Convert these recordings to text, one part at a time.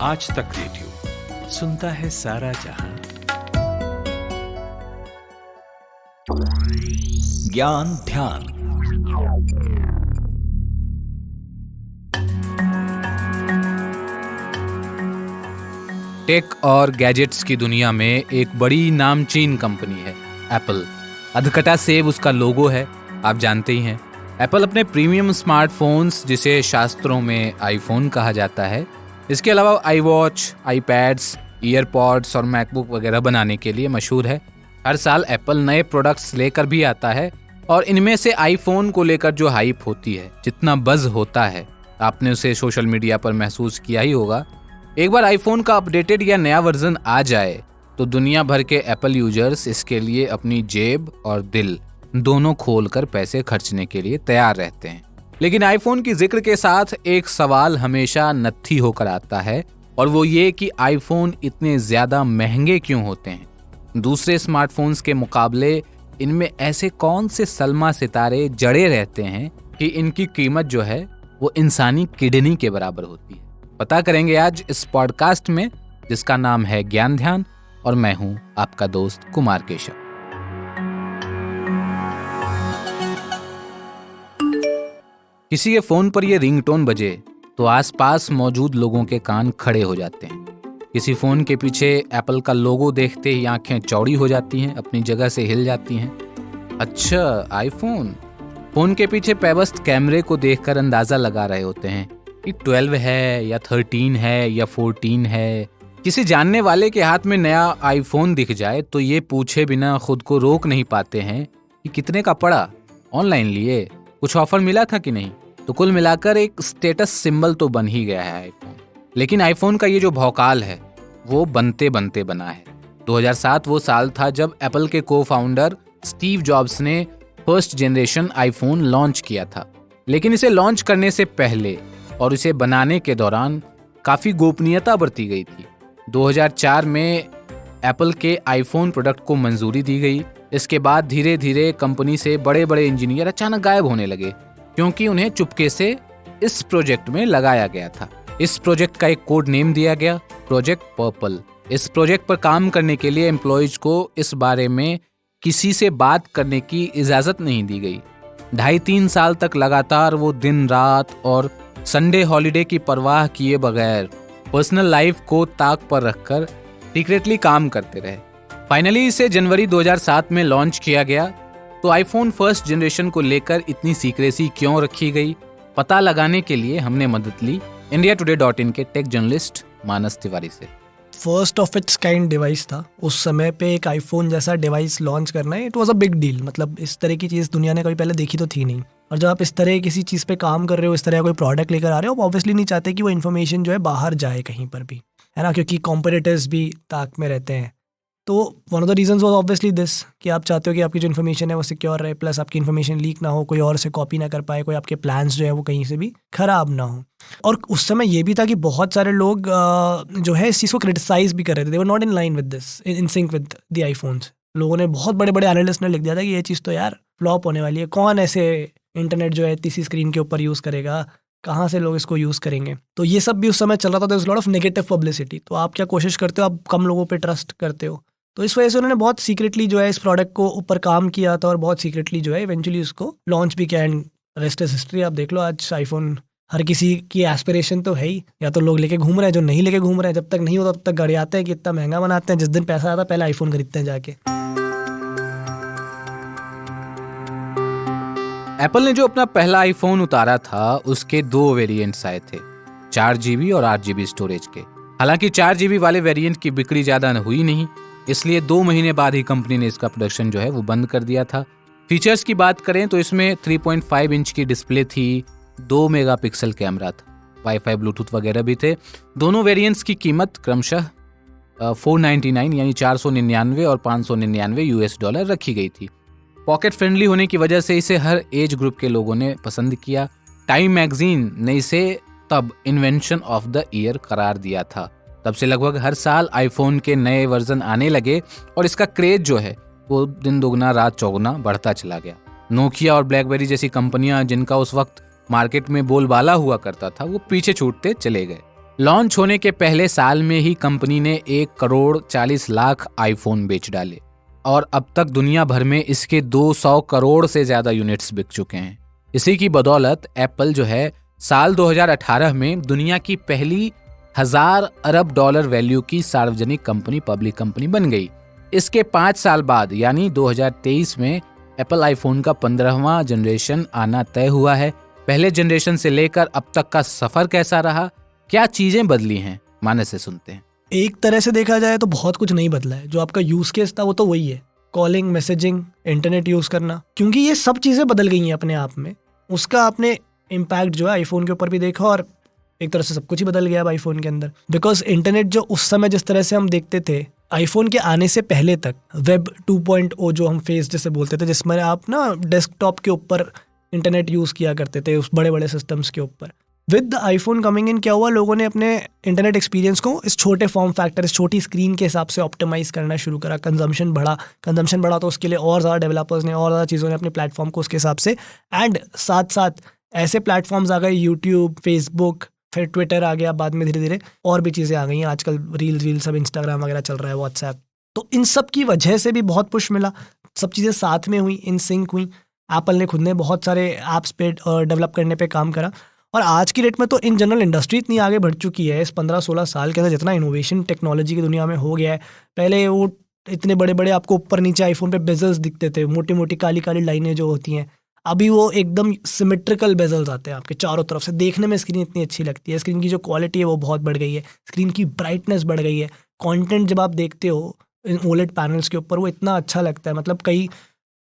आज तक रेडियो सुनता है सारा जहां। ज्ञान ध्यान। टेक और गैजेट्स की दुनिया में एक बड़ी नामचीन कंपनी है एप्पल। अधकटा सेब उसका लोगो है, आप जानते ही हैं। एप्पल अपने प्रीमियम स्मार्टफोन्स, जिसे शास्त्रों में आईफोन कहा जाता है, इसके अलावा आई वॉच, आईपैड्स, ईयरपॉड्स और मैकबुक वगैरह बनाने के लिए मशहूर है। हर साल एप्पल नए प्रोडक्ट्स लेकर भी आता है और इनमें से आईफोन को लेकर जो हाइप होती है, जितना बज़ होता है, आपने उसे सोशल मीडिया पर महसूस किया ही होगा। एक बार आईफोन का अपडेटेड या नया वर्जन आ जाए तो दुनिया भर के एप्पल यूजर्स इसके लिए अपनी जेब और दिल दोनों खोलकर पैसे खर्चने के लिए तैयार रहते हैं। लेकिन आईफोन की जिक्र के साथ एक सवाल हमेशा नत्थी होकर आता है, और वो ये कि आईफोन इतने ज्यादा महंगे क्यों होते हैं। दूसरे स्मार्टफोन्स के मुकाबले इनमें ऐसे कौन से सलमा सितारे जड़े रहते हैं कि इनकी कीमत जो है वो इंसानी किडनी के बराबर होती है। पता करेंगे आज इस पॉडकास्ट में, जिसका नाम है ज्ञान ध्यान, और मैं हूं आपका दोस्त कुमार केशव। किसी के फोन पर ये रिंगटोन बजे तो आसपास मौजूद लोगों के कान खड़े हो जाते हैं। किसी फोन के पीछे एप्पल का लोगो देखते ही आंखें चौड़ी हो जाती हैं, अपनी जगह से हिल जाती हैं। अच्छा, आईफोन। फोन के पीछे पेबस्ट कैमरे को देखकर अंदाजा लगा रहे होते हैं कि 12 है या 13 है या 14 है। किसी जानने वाले के हाथ में नया आईफोन दिख जाए तो ये पूछे बिना खुद को रोक नहीं पाते हैं कि कितने का पड़ा, ऑनलाइन लिए, कुछ ऑफर मिला था कि नहीं। तो कुल मिलाकर एक स्टेटस सिंबल तो बन ही गया है आईफोन। लेकिन आईफोन का ये जो भौकाल है वो बनते बनते बना है। 2007 वो साल था जब एप्पल के को फाउंडर स्टीव जॉब्स ने फर्स्ट जनरेशन आईफोन लॉन्च किया था। लेकिन इसे लॉन्च करने से पहले और इसे बनाने के दौरान काफ़ी गोपनीयता बरती गई थी। 2004 में एप्पल के आईफोन प्रोडक्ट को मंजूरी दी गई। इसके बाद धीरे धीरे कंपनी से बड़े बड़े इंजीनियर अचानक गायब होने लगे, क्योंकि उन्हें चुपके से इस प्रोजेक्ट में लगाया गया था। इस प्रोजेक्ट का एक कोड नेम दिया गया, प्रोजेक्ट पर्पल। इस प्रोजेक्ट पर काम करने के लिए एम्प्लॉयज को इस बारे में किसी से बात करने की इजाज़त नहीं दी गई। 2.5-3 साल तक लगातार वो दिन रात और संडे हॉलिडे की परवाह किए बगैर पर्सनल लाइफ को ताक पर रखकर सीक्रेटली काम करते रहे। फाइनली इसे जनवरी 2007 में लॉन्च किया गया। तो आईफोन फर्स्ट जनरेशन को लेकर इतनी सीक्रेसी क्यों रखी गई, पता लगाने के लिए हमने मदद ली indiatoday.in के टेक जर्नलिस्ट मानस तिवारी से। First of its kind device था उस समय पे। एक आईफोन जैसा डिवाइस लॉन्च करना, it was a big deal. मतलब इस तरह की चीज़ दुनिया ने कभी पहले देखी तो थी नहीं। और जब आप इस तरह किसी चीज़ पे काम कर रहे हो, इस तरह कोई प्रोडक्ट लेकर आ रहे हो, आप ऑब्वियसली नहीं चाहते कि वो इन्फॉर्मेशन जो है बाहर जाए कहीं पर भी, है ना, क्योंकि कॉम्पिटिटर्स भी ताक में रहते हैं। तो one of the reasons was obviously this कि आप चाहते हो कि आपकी जो इन्फॉर्मेशन है वो सिक्योर रहे, प्लस आपकी इन्फॉर्मेशन लीक ना हो, कोई और से कॉपी ना कर पाए, कोई आपके प्लान्स जो है वो कहीं से भी खराब ना हो। और उस समय ये भी था कि बहुत सारे लोग जो है इस चीज़ को क्रिटिसाइज भी कर रहे थे। They were not in line with this, in sync with the iPhones. लोगों ने, बहुत बड़े बड़े एनालिस्ट ने लिख दिया था कि ये चीज़ तो यार फ्लॉप होने वाली है। कौन ऐसे इंटरनेट जो है इतनी स्क्रीन के ऊपर यूज़ करेगा, कहाँ से लोग इसको यूज़ करेंगे। तो ये सब भी उस समय चल रहा था। There was lot of negative publicity. तो आप क्या कोशिश करते हो, आप कम लोगों पे ट्रस्ट करते हो। तो इस वजह से उन्होंने बहुत सीक्रेटली जो है इस प्रोडक्ट को ऊपर काम किया था और बहुत सीक्रेटली जो है इवेंचुअली उसको लॉन्च भी किया। And rest is history. आप देख लो आज आईफोन हर किसी की एस्पिरेशन तो है ही। या तो लोग लेके घूम रहे हैं, जो नहीं लेके घूम रहे हैं, जब तक नहीं होता तब तक गड़े आते हैं कि इतना महंगा बनाते हैं। जिस दिन पैसा आता है पहले आईफोन खरीदते हैं जाके। एप्पल ने जो अपना पहला आईफोन उतारा था उसके 2 वेरिएंट्स आए थे, 4GB और 8GB स्टोरेज के। हालांकि 4GB वाले वेरिएंट की बिक्री ज़्यादा हुई नहीं, इसलिए 2 महीने बाद ही कंपनी ने इसका प्रोडक्शन जो है वो बंद कर दिया था। फीचर्स की बात करें तो इसमें 3.5 इंच की डिस्प्ले थी, 2 मेगापिक्सल कैमरा था, वाईफाई ब्लूटूथ वगैरह भी थे। दोनों वेरिएंट्स की कीमत क्रमशः 499 यानी 499 और 599 US$ रखी गई थी। पॉकेट फ्रेंडली होने की वजह से इसे हर एज ग्रुप के लोगों ने पसंद किया। टाइम मैगजीन ने इसे तब इन्वेंशन ऑफ द ईयर करार दिया था। तब से लगभग हर साल आईफोन के नए वर्जन आने लगे और इसका क्रेज जो है वो दिन दोगुना रात चौगुना बढ़ता चला गया। नोकिया और ब्लैकबेरी जैसी कंपनियां, जिनका उस वक्त मार्केट में बोलबाला हुआ करता था, वो पीछे छूटते चले गए। लॉन्च होने के पहले साल में ही कंपनी ने 1,40,00,000 आईफोन बेच डाले और अब तक दुनिया भर में इसके 200 करोड़ से ज्यादा यूनिट्स बिक चुके हैं। इसी की बदौलत एप्पल जो है साल 2018 में दुनिया की पहली 1000 अरब डॉलर वैल्यू की सार्वजनिक कंपनी, पब्लिक कंपनी बन गई। इसके 5 साल बाद यानी 2023 में एप्पल आईफोन का 15वां जनरेशन आना तय हुआ है। पहले जनरेशन से लेकर अब तक का सफर कैसा रहा, क्या चीजें बदली हैं, मानस से सुनते हैं। एक तरह से देखा जाए तो बहुत कुछ नहीं बदला है। जो आपका यूज केस था वो तो वही है, कॉलिंग, मैसेजिंग, इंटरनेट यूज करना, क्योंकि ये सब चीजें बदल गई हैं अपने आप में। उसका आपने इम्पैक्ट जो है आईफोन के ऊपर भी देखा और एक तरह से सब कुछ ही बदल गया अब आईफोन के अंदर। बिकॉज इंटरनेट जो उस समय जिस तरह से हम देखते थे आईफोन के आने से पहले तक, वेब 2.0 जो हम फेस जैसे बोलते थे, जिसमें आप ना डेस्कटॉप के ऊपर इंटरनेट यूज किया करते थे उस बड़े बड़े सिस्टम्स के ऊपर। With the iPhone coming in क्या हुआ, लोगों ने अपने इंटरनेट एक्सपीरियंस को इस छोटे फॉर्म फैक्टर, इस छोटी स्क्रीन के हिसाब से ऑप्टिमाइज करना शुरू करा। कंजम्पशन बढ़ा तो उसके लिए और ज़्यादा डेवलपर्स ने और ज़्यादा चीज़ों ने अपने प्लेटफॉर्म को उसके हिसाब से, एंड साथ साथ ऐसे प्लेटफॉर्म्स आ गए, यूट्यूब, फेसबुक, फिर ट्विटर आ गया, बाद में धीरे धीरे और भी चीज़ें आ गई हैं। आजकल रील सब इंस्टाग्राम वगैरह चल रहा है, व्हाट्सएप। तो इन सब की वजह से भी बहुत पुश मिला, सब चीज़ें साथ में हुई, इन सिंक हुई। एप्पल ने खुद ने बहुत सारे ऐप्स पे डेवलप करने पे काम करा और आज की डेट में तो इन जनरल इंडस्ट्री इतनी आगे बढ़ चुकी है। इस 15-16 साल के अंदर जितना इनोवेशन टेक्नोलॉजी की दुनिया में हो गया है, पहले वो इतने बड़े बड़े आपको ऊपर नीचे आईफोन पे बेजल्स दिखते थे, मोटी मोटी काली काली लाइनें जो होती हैं, अभी वो एकदम सिमेट्रिकल बेजल्स आते हैं आपके चारों तरफ से। देखने में स्क्रीन इतनी अच्छी लगती है, स्क्रीन की जो क्वालिटी है वो बहुत बढ़ गई है, स्क्रीन की ब्राइटनेस बढ़ गई है, कंटेंट जब आप देखते हो इन ओलेड पैनल्स के ऊपर वो इतना अच्छा लगता है। मतलब कई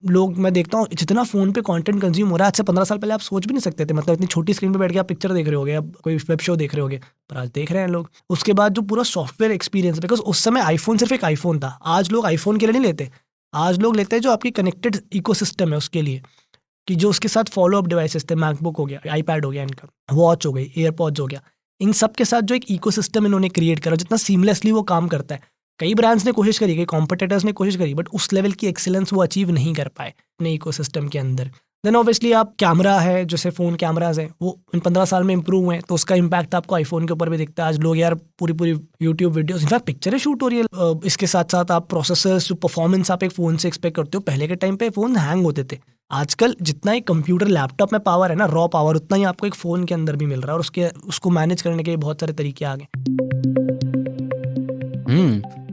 लोग मैं देखता हूँ जितना फ़ोन पे कंटेंट कंज्यूम हो रहा है, आज से 15 साल पहले आप सोच भी नहीं सकते थे। मतलब इतनी छोटी स्क्रीन पे बैठ के आप पिक्चर देख रहे होगे, अब कोई वेब शो देख रहे होगे, पर आज देख रहे हैं लोग। उसके बाद जो पूरा सॉफ्टवेयर एक्सपीरियंस, बिकॉज उस समय आईफोन सिर्फ एक आईफोन था। आज लोग आईफोन के लिए नहीं लेते, आज लोग लेते हैं जो आपकी कनेक्टेड इकोसिस्टम है उसके लिए, कि जो उसके साथ फॉलो अप डिवाइसेस थे, मैकबुक हो गया, आईपैड हो गया, इनका वॉच हो गई, एयरपॉड्स हो गया, इन सब के साथ जो एक इकोसिस्टम इन्होंने क्रिएट करा, जितना सीमलेसली वो काम करता है। कई ब्रांड्स ने कोशिश करी, कई कॉम्पिटिटर्स ने कोशिश करी, बट उस लेवल की एक्सीलेंस वो अचीव नहीं कर पाए अपने इकोसिस्टम के अंदर। देन ऑब्वियसली आप कैमरा है, जैसे फ़ोन कैमराज हैं, वो इन 15 साल में इंप्रूव हुए हैं, तो उसका इम्पैक्ट आपको आईफोन के ऊपर भी दिखता है। आज लोग यार पूरी यूट्यूब वीडियोस, इनफैक्ट पिक्चरें शूट हो रही है। इसके साथ साथ आप प्रोसेसर्स, जो परफॉर्मेंस आप एक फ़ोन से एक्सपेक्ट करते हो, पहले के टाइम पे फ़ोन हैंग होते थे। आजकल जितना ही कंप्यूटर लैपटॉप में पावर है ना, रॉ पावर, उतना ही आपको एक फ़ोन के अंदर भी मिल रहा है, और उसको मैनेज करने के बहुत सारे तरीके आ गए।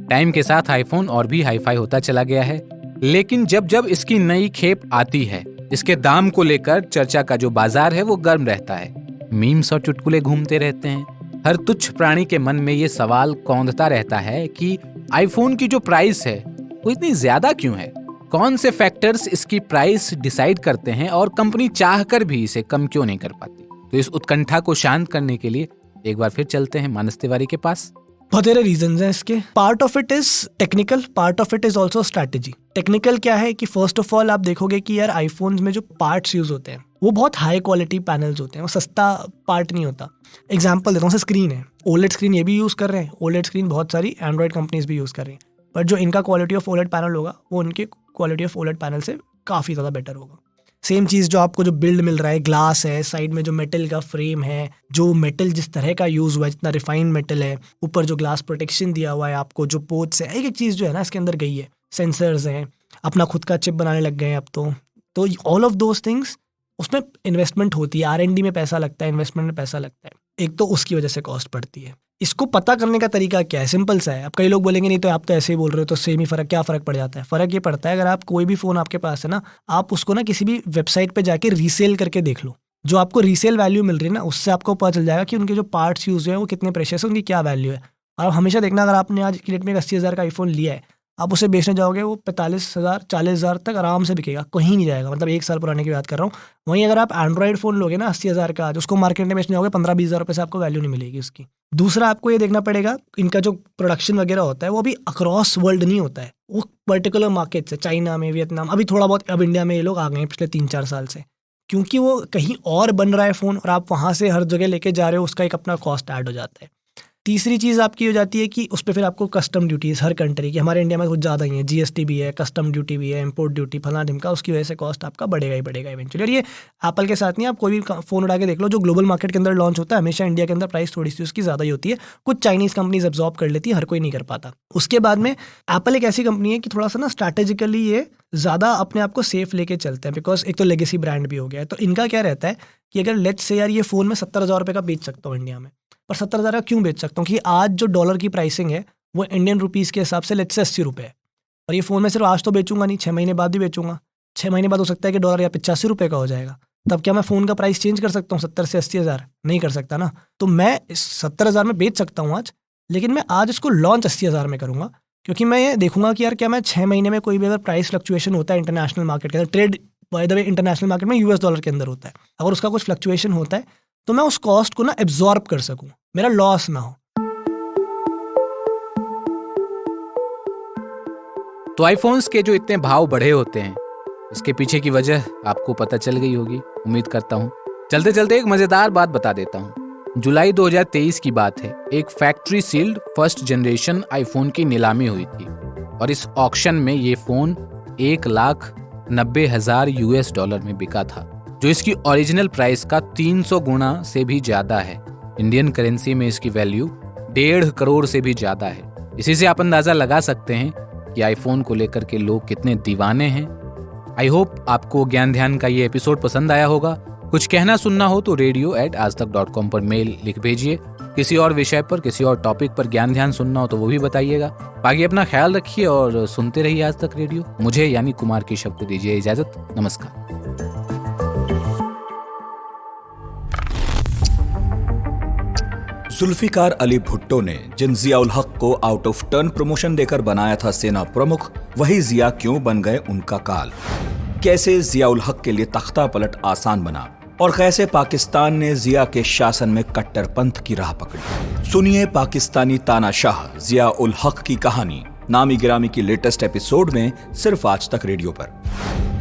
टाइम के साथ आईफोन और भी हाईफाई होता चला गया है, लेकिन जब जब इसकी नई खेप आती है, इसके दाम को लेकर चर्चा का जो बाजार है वो गर्म रहता है। मीम्स और चुटकुले घूमते रहते हैं। हर तुच्छ प्राणी के मन में ये सवाल कौंधता रहता है कि आईफोन की जो प्राइस है वो इतनी ज्यादा क्यों है? कौन से फैक्टर्स इसकी प्राइस डिसाइड करते हैं और कंपनी चाहकर भी इसे कम क्यों नहीं कर पाती? तो इस उत्कंठा को शांत करने के लिए एक बार फिर चलते हैं मानस तिवारी के पास। बहुत सारे रीजंस हैं इसके। Part of it is technical, part of it is also strategy. Technical क्या है कि फर्स्ट ऑफ ऑल आप देखोगे कि यार आईफोन्स में जो पार्ट्स यूज होते हैं वो बहुत हाई क्वालिटी पैनल्स होते हैं, वो सस्ता पार्ट नहीं होता। एग्जाम्पल देता हूँ, स्क्रीन है, ओलेड स्क्रीन ये भी यूज कर रहे हैं, ओलेड स्क्रीन बहुत सारी एंड्रॉइड कंपनीज भी यूज कर रही हैं, पर जो इनका क्वालिटी ऑफ ओलेड पैनल होगा वो उनके क्वालिटी ऑफ ओलेड पैनल से काफ़ी ज़्यादा बेटर होगा। सेम चीज़ जो आपको जो बिल्ड मिल रहा है, ग्लास है, साइड में जो मेटल का फ्रेम है, जो मेटल जिस तरह का यूज़ हुआ है, जितना रिफाइंड मेटल है, ऊपर जो ग्लास प्रोटेक्शन दिया हुआ है आपको, जो पोर्ट्स है, एक एक चीज़ जो है ना इसके अंदर गई है। सेंसर्स हैं, अपना खुद का चिप बनाने लग गए हैं अब तो ऑल ऑफ दोज थिंग्स, उसमें इन्वेस्टमेंट होती है, R&D में पैसा लगता है, इन्वेस्टमेंट में पैसा लगता है। एक तो उसकी वजह से कॉस्ट बढ़ती है। इसको पता करने का तरीका क्या है? सिंपल सा है। अब कई लोग बोलेंगे नहीं तो आप तो ऐसे ही बोल रहे हो, तो सेम ही फ़र्क, क्या फ़र्क पड़ जाता है? फ़र्क ये पड़ता है, अगर आप कोई भी फ़ोन आपके पास है ना, आप उसको ना किसी भी वेबसाइट पे जाके रीसेल करके देख लो। जो आपको रीसेल वैल्यू मिल रही है ना, उससे आपको पता चल जाएगा कि उनके जो पार्ट्स यूज़ हुए हैं वो कितने प्रेशियस है, उनकी क्या वैल्यू है। और हमेशा देखना, अगर आपने आज की डेट में 80,000 का आईफोन लिया है, आप उसे बेचने जाओगे वो 45,000 40,000 तक आराम से बिकेगा, कहीं नहीं जाएगा। मतलब 1 साल पुराने की बात कर रहा हूँ। वहीं अगर आप एंड्रॉइड फ़ोन लोगे ना 80,000 का, आज उसको मार्केट में बेचने जाओगे 15-20,000 रुपये से आपको वैल्यू नहीं मिलेगी उसकी। दूसरा, आपको ये देखना पड़ेगा, इनका जो प्रोडक्शन वगैरह होता है वो भी अक्रॉस वर्ल्ड नहीं होता है, वो पर्टिकुलर मार्केट से, चाइना में, वियतनाम, अभी थोड़ा बहुत अब इंडिया में ये लोग आ गए हैं पिछले 3-4 साल से, क्योंकि वो कहीं और बन रहा है फ़ोन और आप वहाँ से हर जगह लेके जा रहे हो, उसका एक अपना कॉस्ट ऐड हो जाता है। तीसरी चीज़ आपकी हो जाती है कि उस पर फिर आपको कस्टम ड्यूटीज़ हर कंट्री की, हमारे इंडिया में कुछ ज़्यादा ही है, जीएसटी भी है, कस्टम ड्यूटी भी है, इंपोर्ट ड्यूटी फला ढिमका, उसकी वजह से कॉस्ट आपका बढ़ेगा ही बढ़ेगा इवेंचुअली। और ये एप्पल के साथ नहीं, आप कोई भी फ़ोन उठा के देख लो जो ग्लोबल मार्केट के अंदर लॉन्च होता है, हमेशा इंडिया के अंदर प्राइस थोड़ी सी उसकी ज़्यादा ही होती है। कुछ चाइनीज़ कंपनीज एब्जॉर्ब कर लेती है, हर कोई नहीं कर पाता। उसके बाद में एप्पल एक ऐसी कंपनी है कि थोड़ा सा ना स्ट्रैटेजिकली ये ज़्यादा अपने आप को सेफ लेके चलते हैं, बिकॉज एक तो लेगेसी ब्रांड भी हो गया है। तो इनका क्या रहता है कि अगर लेट्स से यार ये फ़ोन मैं 70,000 रुपये का बेच सकता हूँ इंडिया में, पर 70,000 का क्यों बेच सकता हूँ कि आज जो डॉलर की प्राइसिंग है वो इंडियन रुपीज़ के हिसाब से लेट्स से 80 रुपये है, और ये फ़ोन मैं सिर्फ आज तो बेचूंगा नहीं, 6 महीने बाद भी बेचूंगा। 6 महीने बाद हो सकता है कि डॉलर या 85 रुपये का हो जाएगा, तब क्या मैं फ़ोन का प्राइस चेंज कर सकता हूँ 70 से 80,000? नहीं कर सकता ना। तो मैं इस 70,000 में बेच सकता हूँ आज, लेकिन मैं आज इसको लॉन्च 80,000 में करूँगा, क्योंकि मैं ये देखूंगा कि यार क्या मैं 6 महीने में कोई भी अगर प्राइस फ्लक्चुएशन होता है इंटरनेशनल मार्केट के अंदर, trade by the way international market में यूएस डॉलर के अंदर होता है, अगर उसका कुछ फ्लक्चुएशन होता है तो मैं उस कॉस्ट को ना एब्जॉर्ब कर सकूं, मेरा लॉस ना हो। तो आईफोन्स के जो इतने भाव बढ़े होते हैं, इसके पीछे की वजह आपको पता चल गई होगी, उम्मीद करता हूँ। चलते चलते एक मजेदार बात बता देता हूँ। जुलाई 2023 की बात है, एक factory sealed first generation iPhone की नीलामी हुई थी, और इस ऑक्शन में ये फोन 1,90,000 यूएस डॉलर में बिका था, जो इसकी ओरिजिनल प्राइस का 300 गुना से भी ज्यादा है। इंडियन करेंसी में इसकी वैल्यू 1.5 करोड़ से भी ज्यादा है। इसी से आप अंदाजा लगा सकते हैं कि आईफोन को लेकर के लोग कितने दीवाने हैं। आई होप आपको ज्ञान ध्यान का ये एपिसोड पसंद आया होगा। कुछ कहना सुनना हो तो radio@aajtak.com पर मेल लिख भेजिए। किसी और विषय पर, किसी और टॉपिक पर ज्ञान ध्यान सुनना हो तो वो भी बताइएगा। बाकी अपना ख्याल रखिए और सुनते रहिए आज तक रेडियो। मुझे यानी कुमार केशव को दीजिए इजाजत। नमस्कार। जुल्फिकार अली भुट्टो ने जिन जियाउल हक को आउट ऑफ टर्न प्रमोशन देकर बनाया था सेना प्रमुख, वही जिया क्यों बन गए उनका काल। कैसे जियाउल हक के लिए तख्ता पलट आसान बना और कैसे पाकिस्तान ने जिया के शासन में कट्टरपंथ की राह पकड़ी। सुनिए पाकिस्तानी तानाशाह जिया उल हक की कहानी नामी गिरामी की लेटेस्ट एपिसोड में, सिर्फ आज तक रेडियो पर।